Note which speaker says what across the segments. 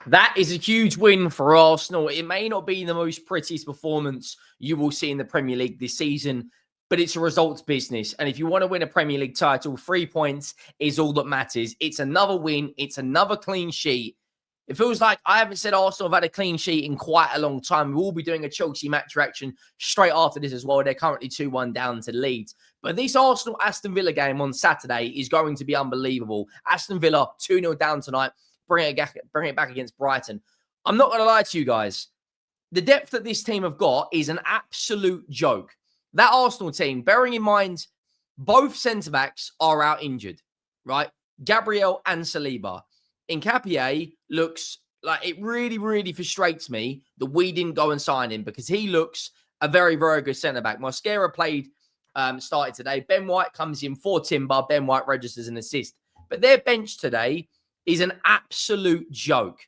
Speaker 1: That is a huge win for Arsenal. It may not be the most prettiest performance you will see in the Premier League this season, but it's a results business. And if you want to win a Premier League title, 3 points is all that matters. It's another win. It's another clean sheet. It feels like I haven't said Arsenal have had a clean sheet in quite a long time. We will be doing a Chelsea match reaction straight after this as well. They're currently 2-1 down to Leeds. But this Arsenal-Aston Villa game on Saturday is going to be unbelievable. Aston Villa 2-0 down tonight. Bring it back against Brighton. I'm not going to lie to you guys. The depth that this team have got is an absolute joke. That Arsenal team, bearing in mind, both centre-backs are out injured, right? Gabriel and Saliba. Nketiah looks like it really, really frustrates me that we didn't go and sign him because he looks a very, very good centre-back. Mosquera started today. Ben White comes in for Timber. Ben White registers an assist. But their bench today is an absolute joke.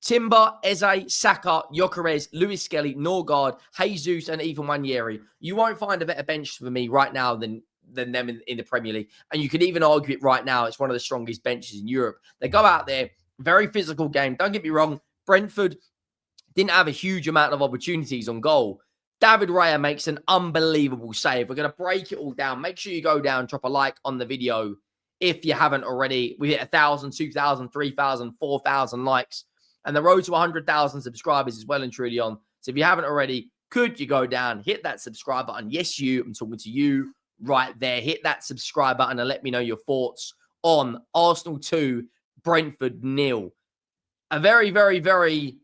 Speaker 1: Timber, Eze, Saka, Gyökeres, Lewis Skelly, Norgard, Jesus, and even Wanyeri. You won't find a better bench for me right now than them in the Premier League. And you could even argue it right now. It's one of the strongest benches in Europe. They go out there, very physical game. Don't get me wrong. Brentford didn't have a huge amount of opportunities on goal. David Raya makes an unbelievable save. We're going to break it all down. Make sure you go down, drop a like on the video if you haven't already. We hit 1,000, 2,000, 3,000, 4,000 likes. And the road to 100,000 subscribers is well and truly on. So if you haven't already, could you go down, hit that subscribe button? Yes, I'm talking to you right there. Hit that subscribe button and let me know your thoughts on Arsenal 2, Brentford 0. A very, very, very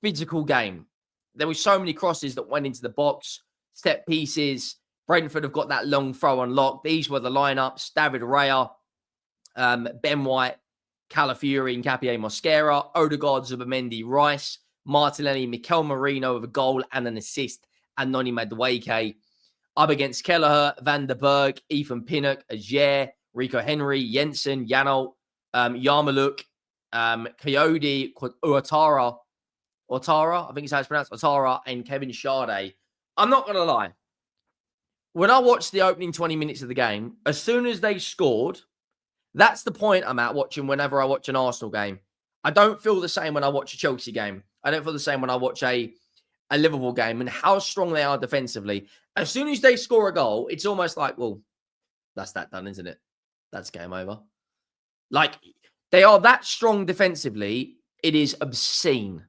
Speaker 1: physical game. There were so many crosses that went into the box, set pieces. Brentford have got that long throw unlocked. These were the lineups. David Raya, Ben White, Calafiori, Nketiah, Mosquera, Odegaard, Zubimendi, Rice, Martinelli, Mikel Merino with a goal and an assist, and Noni Madueke. Up against Kelleher, Van der Berg, Ethan Pinnock, Ajer, Rico Henry, Jensen, Janelt, Yarmouk, Coyote, Ouattara, I think it's how it's pronounced, Ouattara, and Kevin Sade. I'm not going to lie. When I watched the opening 20 minutes of the game, as soon as they scored, that's the point I'm at watching whenever I watch an Arsenal game. I don't feel the same when I watch a Chelsea game. I don't feel the same when I watch a Liverpool game and how strong they are defensively. As soon as they score a goal, it's almost like, well, that's that done, isn't it? That's game over. Like, they are that strong defensively. It is obscene.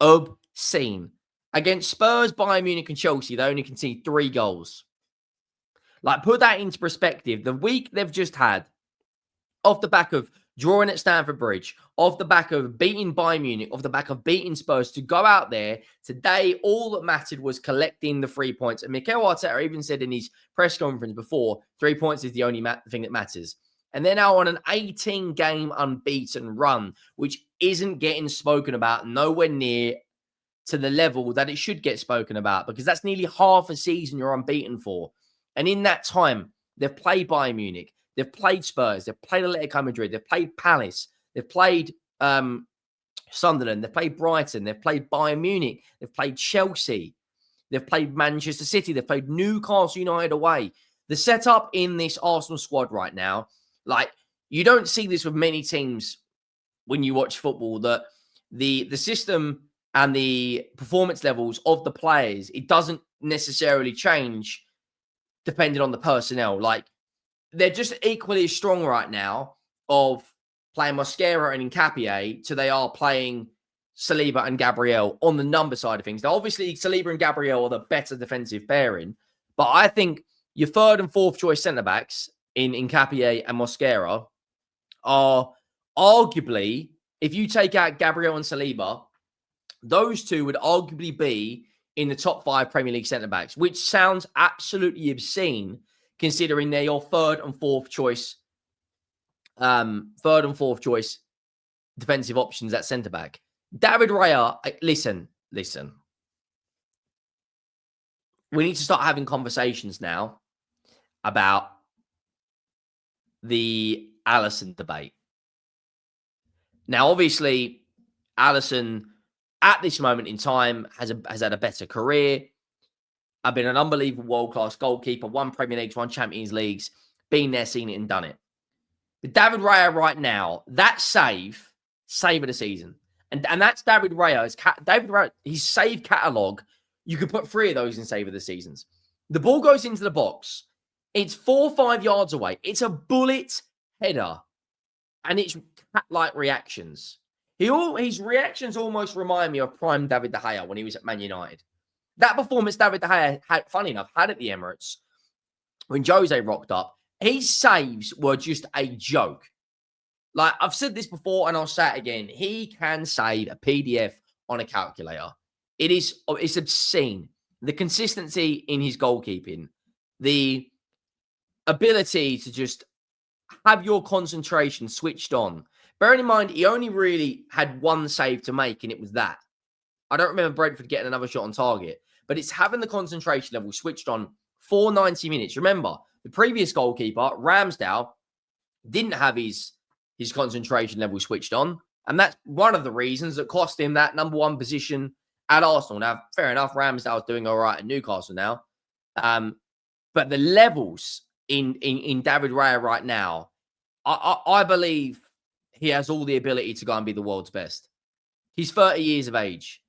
Speaker 1: Obscene. Against Spurs, Bayern Munich, and Chelsea, they only concede 3 goals. Like, put that into perspective. The week they've just had, off the back of drawing at Stamford Bridge, off the back of beating Bayern Munich, off the back of beating Spurs, to go out there today, all that mattered was collecting the 3 points. And Mikel Arteta even said in his press conference before, 3 points is the only thing that matters. And they're now on an 18-game unbeaten run, which isn't getting spoken about, nowhere near to the level that it should get spoken about, because that's nearly half a season you're unbeaten for. And in that time, they've played Bayern Munich, they've played Spurs, they've played Atletico Madrid, they've played Palace, they've played Sunderland, they've played Brighton, they've played Bayern Munich, they've played Chelsea, they've played Manchester City, they've played Newcastle United away. The setup in this Arsenal squad right now, like, you don't see this with many teams when you watch football, that the system and the performance levels of the players, it doesn't necessarily change depending on the personnel. Like, they're just equally as strong right now of playing Mosquera and Nketiah to they are playing Saliba and Gabriel on the number side of things. Now, obviously, Saliba and Gabriel are the better defensive pairing, but I think your third and fourth choice centre-backs in Nketiah and Mosquera are arguably, if you take out Gabriel and Saliba, those two would arguably be in the top 5 Premier League centre-backs, which sounds absolutely obscene considering they're your third and fourth choice defensive options at centre-back. David Raya, listen. We need to start having conversations now about the Alisson debate. Now, obviously, Alisson, at this moment in time, has had a better career. I've been an unbelievable world-class goalkeeper, won Premier Leagues, won Champions Leagues, been there, seen it, and done it. But David Raya right now, that save of the season. And that's David Raya. David Raya, his save catalogue, you could put 3 of those in save of the seasons. The ball goes into the box. It's 4 or 5 yards away. It's a bullet header. And it's cat-like reactions. His reactions almost remind me of prime David De Gea when he was at Man United. That performance David De Gea had, funny enough, had at the Emirates when Jose rocked up, his saves were just a joke. Like, I've said this before and I'll say it again. He can save a PDF on a calculator. It's obscene. The consistency in his goalkeeping, the ability to just have your concentration switched on. Bearing in mind, he only really had 1 save to make, and it was that. I don't remember Brentford getting another shot on target, but it's having the concentration level switched on for 90 minutes. Remember, the previous goalkeeper, Ramsdale, didn't have his concentration level switched on, and that's one of the reasons that cost him that number 1 position at Arsenal. Now, fair enough, Ramsdale's doing all right at Newcastle now, but the levels in David Raya right now, I believe he has all the ability to go and be the world's best. He's 30 years of age.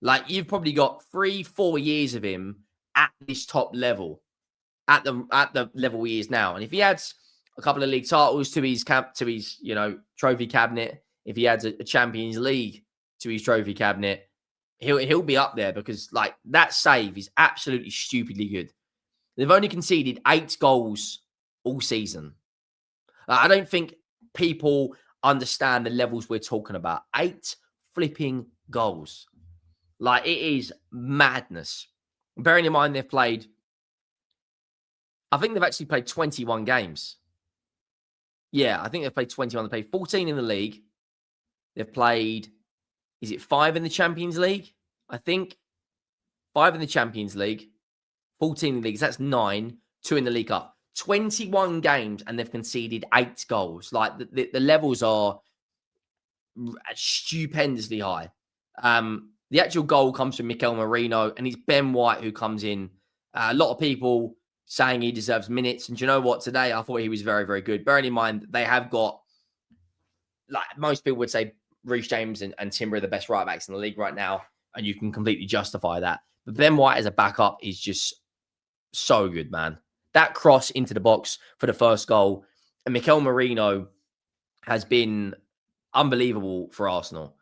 Speaker 1: Like, you've probably got 3-4 years of him at this top level, at the level he is now. And if he adds a couple of league titles to his trophy cabinet, if he adds a Champions League to his trophy cabinet, he'll be up there, because like that save is absolutely stupidly good. They've only conceded 8 goals all season. I don't think people understand the levels we're talking about. 8 flipping goals. Like, it is madness. Bearing in mind I think they've actually played 21 games. Yeah, I think they've played 21. They played 14 in the league. They've played, is it 5 in the Champions League? I think 5 in the Champions League, 14 in the league. That's 9, 2 in the League Cup. 21 games and they've conceded 8 goals. Like, the levels are stupendously high. The actual goal comes from Merino, and it's Ben White who comes in. A lot of people saying he deserves minutes. And do you know what? Today, I thought he was very, very good. Bearing in mind, they have got, like most people would say, Reece James and Timber are the best right backs in the league right now. And you can completely justify that. But Ben White as a backup is just so good, man. That cross into the box for the first goal. And Mikel Merino has been unbelievable for Arsenal.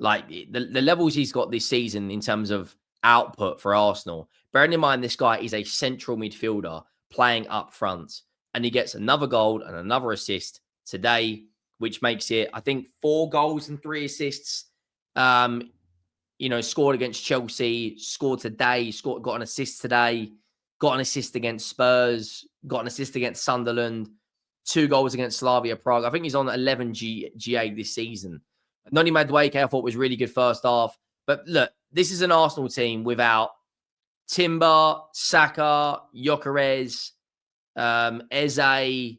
Speaker 1: Like, the levels he's got this season in terms of output for Arsenal. Bearing in mind, this guy is a central midfielder playing up front. And he gets another goal and another assist today, which makes it, I think, 4 goals and 3 assists. Scored against Chelsea, scored today, got an assist today, got an assist against Spurs, got an assist against Sunderland, 2 goals against Slavia Prague. I think he's on 11 GA this season. Noni Madueke, I thought was really good first half. But look, this is an Arsenal team without Timber, Saka, Gyökeres, Eze,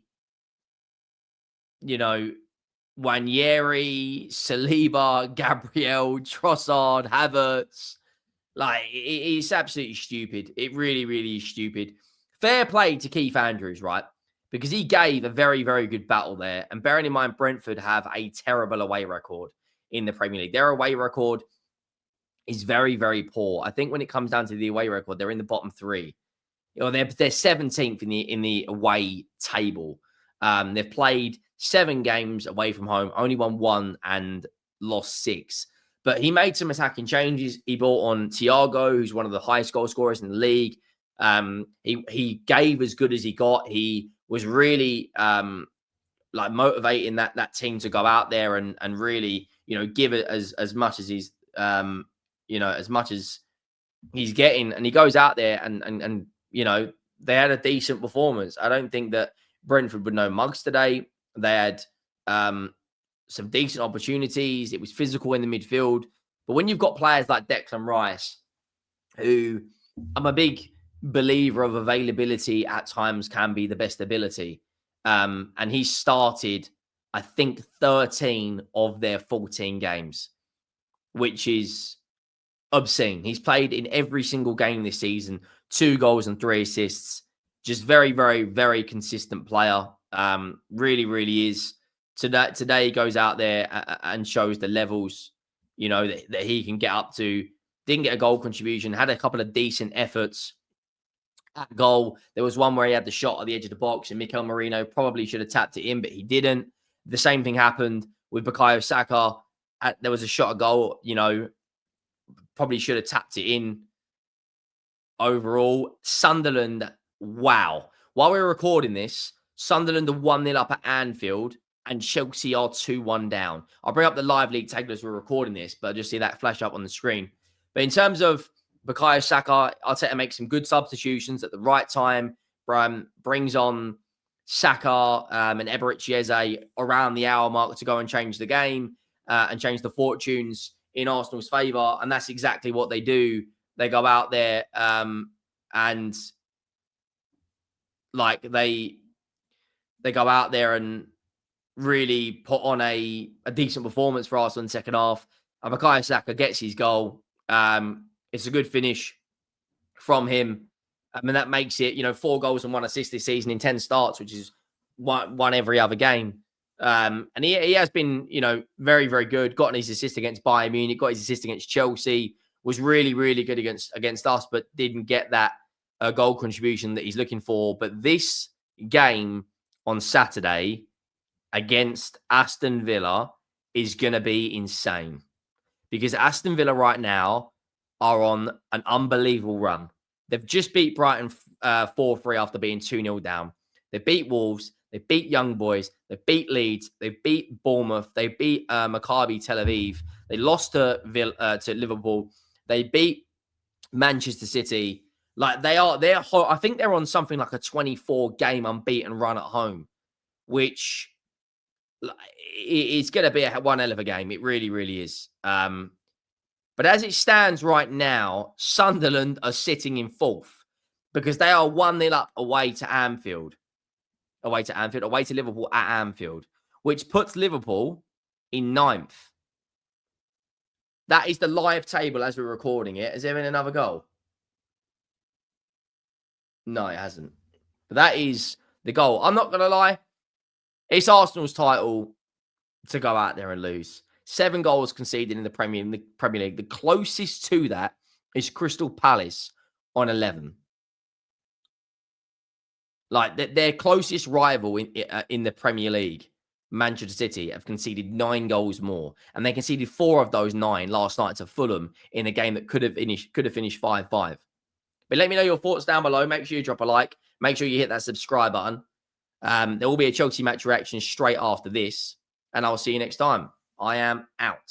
Speaker 1: Wanyeri, Saliba, Gabriel, Trossard, Havertz. Like, it's absolutely stupid. It really, really is stupid. Fair play to Keith Andrews, right? Because he gave a very, very good battle there. And bearing in mind, Brentford have a terrible away record in the Premier League. Their away record is very, very poor. I think when it comes down to the away record, they're in the bottom 3. They're 17th in the away table. They've played 7 games away from home, only won 1 and lost 6. But he made some attacking changes. He brought on Thiago, who's one of the highest goal scorers in the league. He gave as good as he got. He was really motivating that team to go out there and really give it as much as he's as much as he's getting. And he goes out there and they had a decent performance. I don't think that Brentford would know mugs today. They had some decent opportunities. It was physical in the midfield. But when you've got players like Declan Rice, who I'm a big believer of availability at times can be the best ability. And he started, I think, 13 of their 14 games, which is obscene. He's played in every single game this season, 2 goals and 3 assists. Just very, very, very consistent player. Really, really is. Today he goes out there and shows the levels. that he can get up to. Didn't get a goal contribution, had a couple of decent efforts at goal. There was one where he had the shot at the edge of the box, and Mikel Merino probably should have tapped it in, but he didn't. The same thing happened with Bukayo Saka. There was a shot at goal, probably should have tapped it in. Overall, Sunderland, wow. While we're recording this, Sunderland are 1-0 up at Anfield and Chelsea are 2-1 down. I'll bring up the live league table as we're recording this, but I just see that flash up on the screen. But in terms of Bukayo Saka, Arteta makes some good substitutions at the right time. Brings on Saka and Emirates around the hour mark to go and change the game and change the fortunes in Arsenal's favour. And that's exactly what they do. They go out there and like they go out there and really put on a decent performance for Arsenal in the second half. And Bukayo Saka gets his goal. It's a good finish from him. I mean, that makes it, 4 goals and 1 assist this season in 10 starts, which is one every other game. And he has been, very, very good. Gotten his assist against Bayern Munich, got his assist against Chelsea, was really, really good against us, but didn't get that goal contribution that he's looking for. But this game on Saturday against Aston Villa is going to be insane, because Aston Villa right now are on an unbelievable run. They've just beat Brighton 4-3 after being 2-0 down. They beat Wolves. They beat Young Boys. They beat Leeds. They beat Bournemouth. They beat Maccabi Tel Aviv. They lost to Liverpool. They beat Manchester City. Like I think they're on something like a 24-game unbeaten run at home, which it's going to be one hell of a game. It really, really is. But as it stands right now, Sunderland are sitting in 4th because they are 1-0 up away to Liverpool at Anfield, which puts Liverpool in 9th. That is the live table as we're recording it. Has there been another goal? No, it hasn't. But that is the goal. I'm not going to lie. It's Arsenal's title to go out there and lose. 7 goals conceded in the Premier League. The closest to that is Crystal Palace on 11. Like their closest rival in the Premier League, Manchester City, have conceded 9 goals more, and they conceded 4 of those 9 last night to Fulham in a game that could have finished 5-5. But let me know your thoughts down below. Make sure you drop a like. Make sure you hit that subscribe button. There will be a Chelsea match reaction straight after this, and I will see you next time. I am out.